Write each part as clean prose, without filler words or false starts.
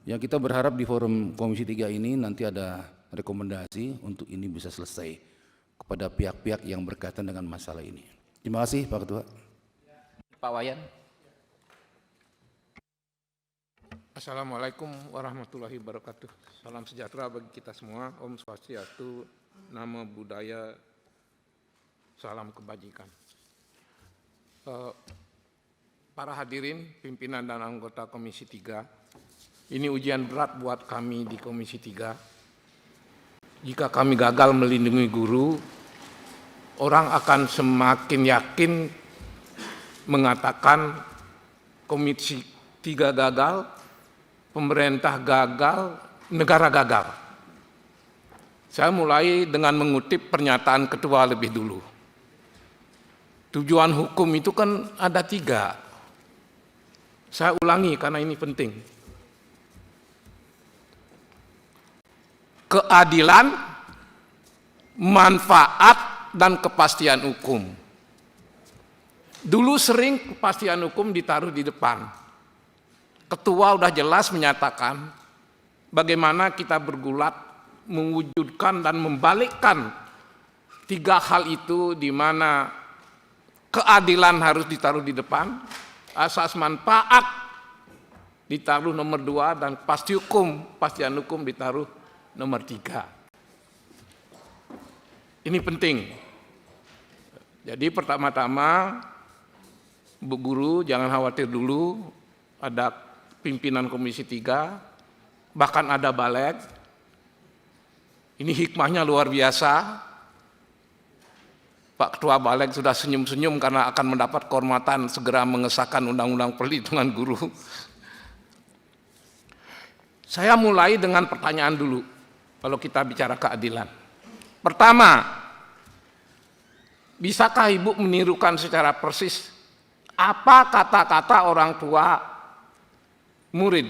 Ya, kita berharap di forum Komisi 3 ini nanti ada rekomendasi untuk ini bisa selesai kepada pihak-pihak yang berkaitan dengan masalah ini. Terima kasih Pak Ketua. Pak Wayan. Assalamualaikum warahmatullahi wabarakatuh. Salam sejahtera bagi kita semua. Om Swastiastu, Namo Buddhaya, salam kebajikan. Para hadirin, pimpinan dan anggota Komisi 3, ini ujian berat buat kami di Komisi 3. Jika kami gagal melindungi guru, orang akan semakin yakin mengatakan Komisi 3 gagal, pemerintah gagal, negara gagal. Saya mulai dengan mengutip pernyataan ketua lebih dulu. Tujuan hukum itu kan ada 3. Saya ulangi karena ini penting. Keadilan, manfaat, dan kepastian hukum. Dulu sering kepastian hukum ditaruh di depan. Ketua udah jelas menyatakan bagaimana kita bergulat mewujudkan dan membalikkan 3 hal itu, di mana keadilan harus ditaruh di depan, asas manfaat ditaruh nomor 2, dan pastian hukum ditaruh nomor 3. Ini penting. Jadi pertama-tama, Bu Guru jangan khawatir dulu, ada pimpinan Komisi 3, bahkan ada Balek. Ini hikmahnya luar biasa. Pak Ketua Balek sudah senyum-senyum karena akan mendapat kehormatan segera mengesahkan Undang-Undang Perlindungan Guru. Saya mulai dengan pertanyaan dulu, kalau kita bicara keadilan. Pertama, bisakah Ibu menirukan secara persis apa kata-kata orang tua murid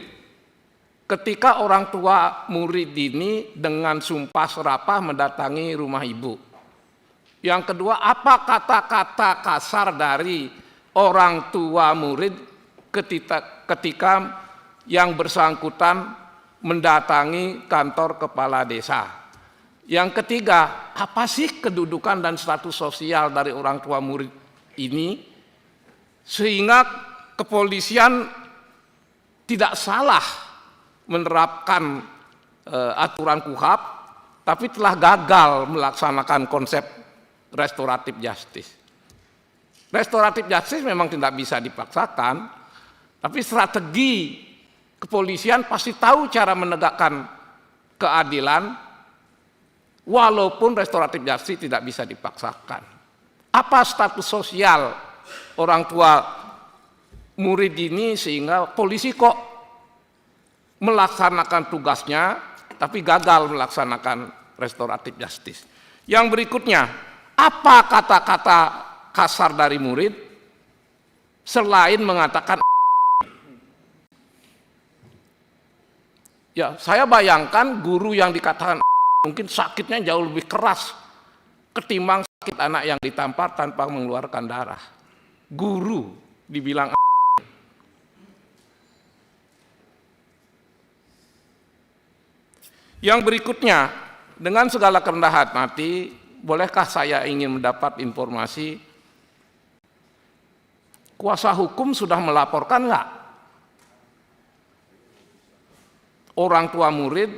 ketika orang tua murid ini dengan sumpah serapah mendatangi rumah Ibu? Yang kedua, apa kata-kata kasar dari orang tua murid ketika yang bersangkutan mendatangi kantor kepala desa? Yang ketiga, apa sih kedudukan dan status sosial dari orang tua murid ini sehingga kepolisian tidak salah menerapkan aturan KUHP, tapi telah gagal melaksanakan konsep restoratif justice. Restoratif justice memang tidak bisa dipaksakan, tapi strategi kepolisian pasti tahu cara menegakkan keadilan, walaupun restoratif justice tidak bisa dipaksakan. Apa status sosial orang tua murid ini sehingga polisi kok melaksanakan tugasnya, tapi gagal melaksanakan restoratif justice? Yang berikutnya, apa kata-kata kasar dari murid selain mengatakan ya, saya bayangkan guru yang dikatakan mungkin sakitnya jauh lebih keras ketimbang sakit anak yang ditampar tanpa mengeluarkan darah. Guru dibilang yang berikutnya, dengan segala kerendahan hati, bolehkah saya ingin mendapat informasi, kuasa hukum sudah melaporkan enggak orang tua murid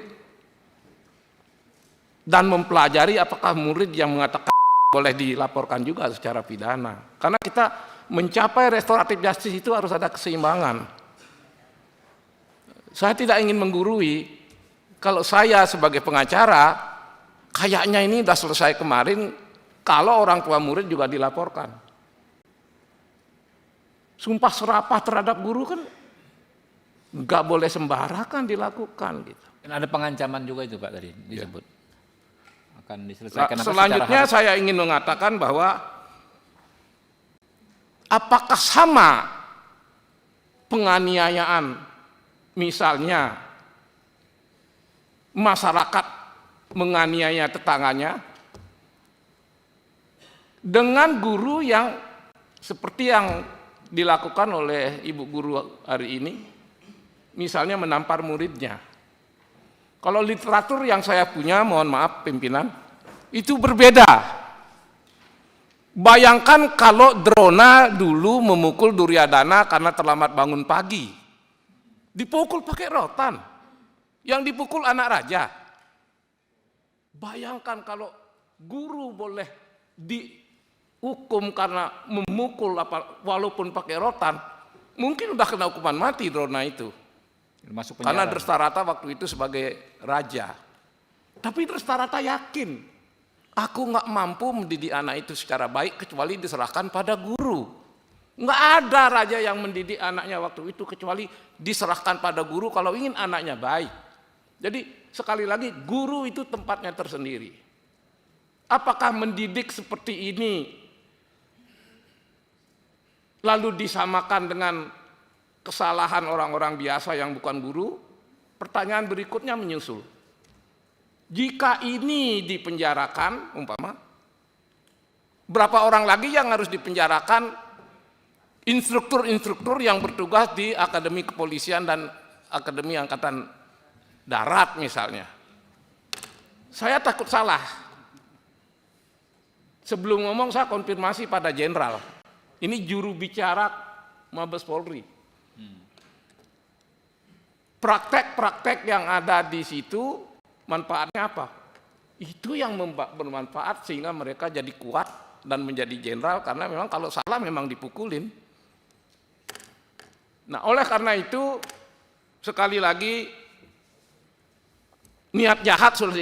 dan mempelajari apakah murid yang mengatakan boleh dilaporkan juga secara pidana? Karena kita mencapai restoratif justice itu harus ada keseimbangan. Saya tidak ingin menggurui. Kalau saya sebagai pengacara, kayaknya ini sudah selesai kemarin kalau orang tua murid juga dilaporkan. Sumpah serapah terhadap guru kan nggak boleh sembarangan dilakukan gitu. Dan ada pengancaman juga itu Pak tadi disebut. Ya. Akan diselesaikan. Selanjutnya saya ingin mengatakan bahwa apakah sama penganiayaan, misalnya masyarakat menganiaya tetangganya dengan guru yang seperti yang dilakukan oleh Ibu Guru hari ini, misalnya menampar muridnya. Kalau literatur yang saya punya, mohon maaf pimpinan, itu berbeda. Bayangkan kalau Drona dulu memukul Duryodhana karena terlambat bangun pagi. Dipukul pakai rotan. Yang dipukul anak raja. Bayangkan kalau guru boleh dihukum karena memukul walaupun pakai rotan, mungkin udah kena hukuman mati Drona itu. Masuk Karena penjara. Drestarata waktu itu sebagai raja. Tapi Drestarata yakin, aku nggak mampu mendidik anak itu secara baik kecuali diserahkan pada guru. Nggak ada raja yang mendidik anaknya waktu itu kecuali diserahkan pada guru kalau ingin anaknya baik. Jadi sekali lagi guru itu tempatnya tersendiri. Apakah mendidik seperti ini lalu disamakan dengan kesalahan orang-orang biasa yang bukan guru? Pertanyaan berikutnya menyusul. Jika ini dipenjarakan, umpama, berapa orang lagi yang harus dipenjarakan instruktur-instruktur yang bertugas di Akademi Kepolisian dan Akademi Angkatan Darat misalnya? Saya takut salah. Sebelum ngomong saya konfirmasi pada jenderal. Ini juru bicara Mabes Polri. Praktek-praktek yang ada di situ manfaatnya apa? Itu yang bermanfaat sehingga mereka jadi kuat dan menjadi jenderal, karena memang kalau salah memang dipukulin. Nah, oleh karena itu sekali lagi niat jahat sudah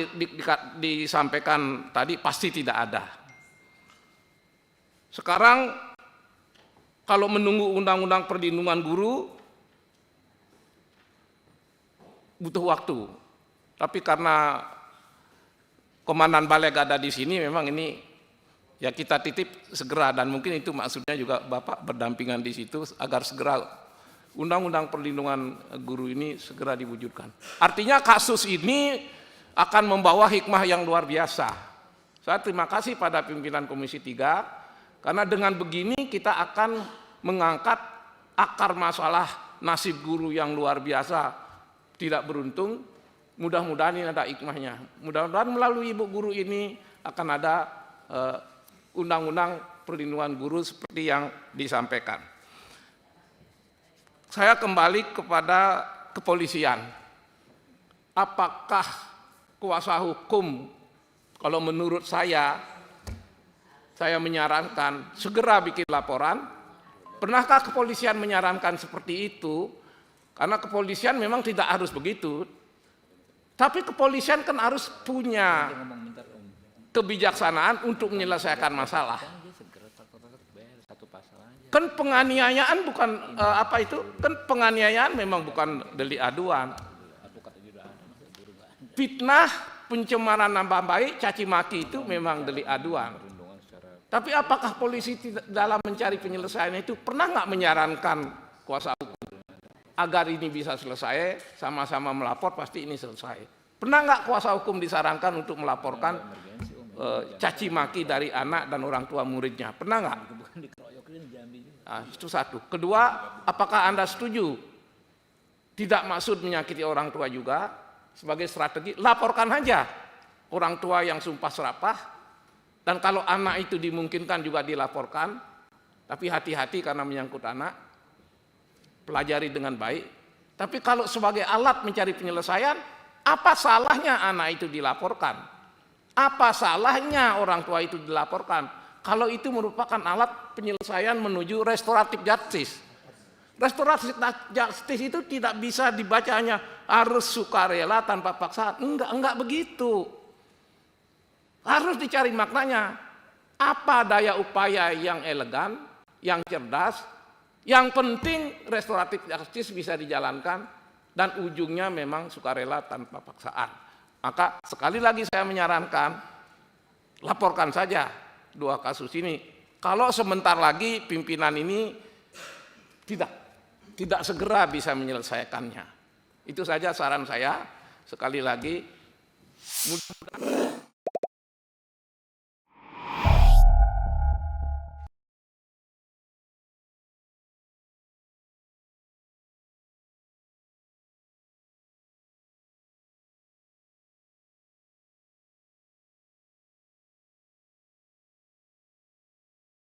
disampaikan tadi pasti tidak ada. Sekarang kalau menunggu undang-undang perlindungan guru butuh waktu. Tapi karena Komandan Baleg ada di sini, memang ini ya kita titip segera, dan mungkin itu maksudnya juga Bapak berdampingan di situ agar segera undang-undang perlindungan guru ini segera diwujudkan. Artinya kasus ini akan membawa hikmah yang luar biasa. Saya terima kasih pada pimpinan Komisi 3, karena dengan begini kita akan mengangkat akar masalah nasib guru yang luar biasa tidak beruntung. Mudah-mudahan ini ada hikmahnya. Mudah-mudahan melalui ibu guru ini akan ada undang-undang perlindungan guru seperti yang disampaikan. Saya kembali kepada kepolisian. Apakah kuasa hukum, kalau menurut saya menyarankan segera bikin laporan. Pernahkah kepolisian menyarankan seperti itu? Karena kepolisian memang tidak harus begitu. Tapi kepolisian kan harus punya kebijaksanaan untuk menyelesaikan masalah. Kan penganiayaan bukan kan penganiayaan memang bukan delik aduan. Fitnah, pencemaran nama baik, caci maki itu memang delik aduan. Tapi apakah polisi dalam mencari penyelesaian itu pernah nggak menyarankan kuasa hukum agar ini bisa selesai, sama-sama melapor pasti ini selesai? Pernah nggak kuasa hukum disarankan untuk melaporkan caci maki dari anak dan orang tua muridnya? Pernah nggak? Nah, itu satu. Kedua, apakah Anda setuju tidak maksud menyakiti orang tua juga? Sebagai strategi, laporkan aja orang tua yang sumpah serapah, dan kalau anak itu dimungkinkan juga dilaporkan, tapi hati-hati karena menyangkut anak, pelajari dengan baik. Tapi kalau sebagai alat mencari penyelesaian, apa salahnya anak itu dilaporkan? Apa salahnya orang tua itu dilaporkan? Kalau itu merupakan alat penyelesaian menuju restoratif justice. Restoratif justice itu tidak bisa dibacanya harus sukarela tanpa paksaan. Enggak begitu. Harus dicari maknanya. Apa daya upaya yang elegan, yang cerdas, yang penting restoratif justice bisa dijalankan dan ujungnya memang sukarela tanpa paksaan. Maka sekali lagi saya menyarankan, laporkan saja dua kasus ini. Kalau sebentar lagi pimpinan ini tidak segera bisa menyelesaikannya. Itu saja saran saya. Sekali lagi, mudah-mudahan